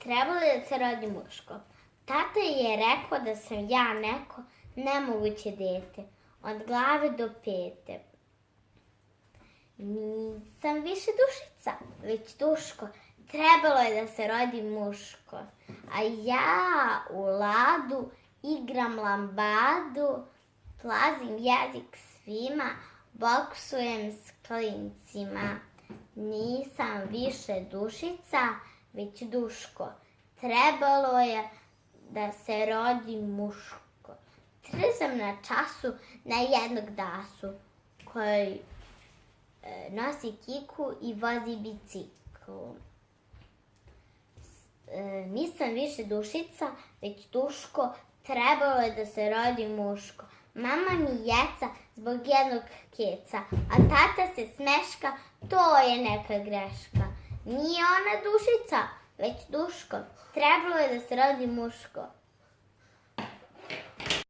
trebalo je da se rodi muško. Tata je rekao da sam ja neko nemoguće dete, od glave do pete. Nisam više dušica, već duško. Trebalo je da se rodi muško. A ja u ladu igram lambadu, plazim jezik svima, boksujem s klincima. Nisam više dušica, već duško. Trebalo je da se rodi muško. Trzam na času na jednog dasu koji nosi kiku i vozi bicikl. Nisam više dušica, već duško, trebalo je da se rodi muško. Mama mi jeca zbog jednog keca, a tata se smeška, to je neka greška. Nije ona dušica, već duško, trebalo je da se rodi muško.